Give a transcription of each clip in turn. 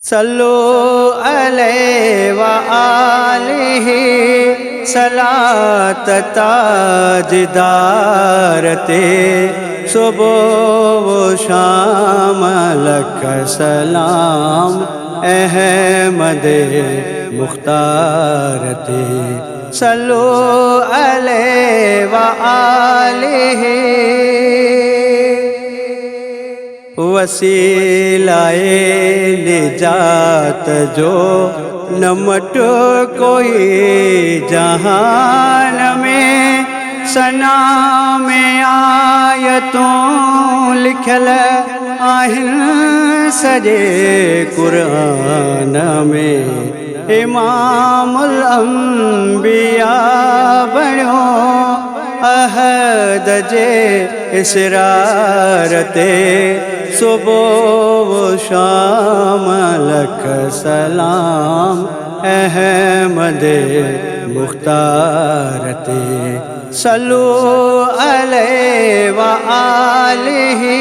सल्लु अलैहि व आलिहि सलात ताजदारते सुबह व शाम लक सलाम अहमद मुख्तारते सल्लु अलैहि व आलिहि वसीलाए निजात जो नमट कोई जहान में सना में आयतों लिखल आहिन सजे कुरान में इमामुल अंबिया बणो अहद जे इसरारते सुबह व शाम लक सलाम अहमद मुख्तारते सल्लु अलैहि व आलिहि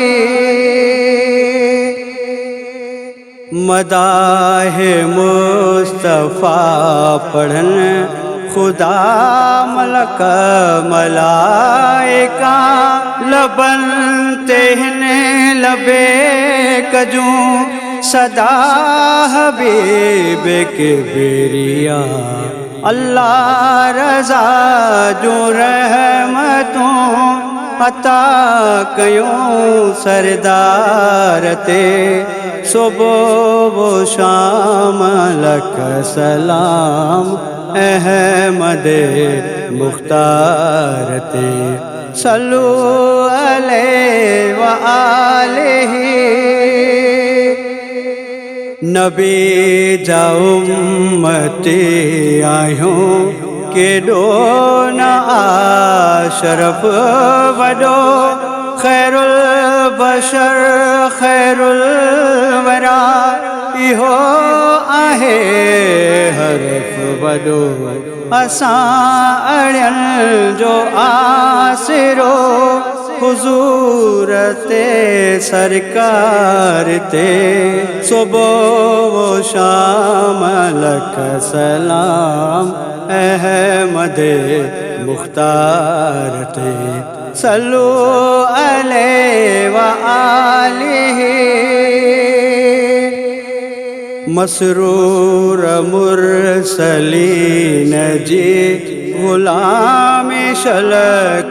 मदाह मुस्तफ़ा पढ़न खुदा मलक मलाइका लबन तेहने लबे कजूं सदा हबीब के बेरिया अल्लाह रज़ा जो रहमतों अता कयूं सरदारते सुबह व शाम लक सलाम अहमद मुख्तारते सल्लु अलैहि व आलिहि नबी जा उम्मती आहियूं केॾो न आशरफ वॾो खैरुल बशर खैरुल वरा इहो आहे हरफ वॾो असां अड़ियन जो आसिरो हुज़ूर ते सरकार ते सुबह व शाम लक सलाम अहमद मुख्तार ते सल्लु अलैहि व आलिहि मसरूर मुरसलीन जी गुलाम शल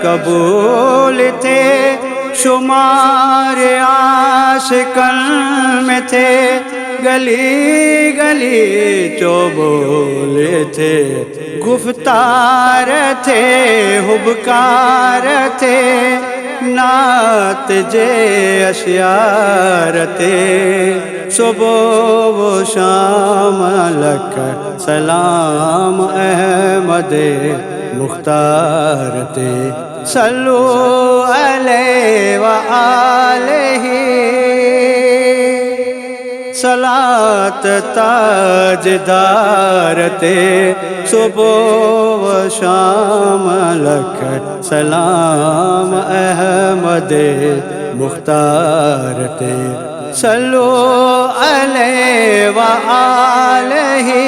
कबूल थे शुमार आशिकन में थे गली गली चोबोल थे गुफ्तार थे हुबकार थे नात जे अशियार थे सुबह व शाम लक सलाम अहमद मुख्तार ते सल्लु अलैहि व आलिहि सलात ताजदार ते सुबह व शाम लक सलाम अहमद मुख्तार ते सल्लु अलैहि व आलिहि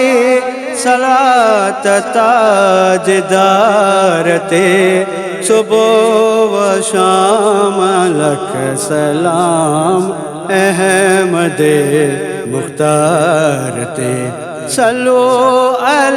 सलात ताजदार ते सुबह व शाम लक सलाम अहमद मुख्तार ते सल्लु अलैहि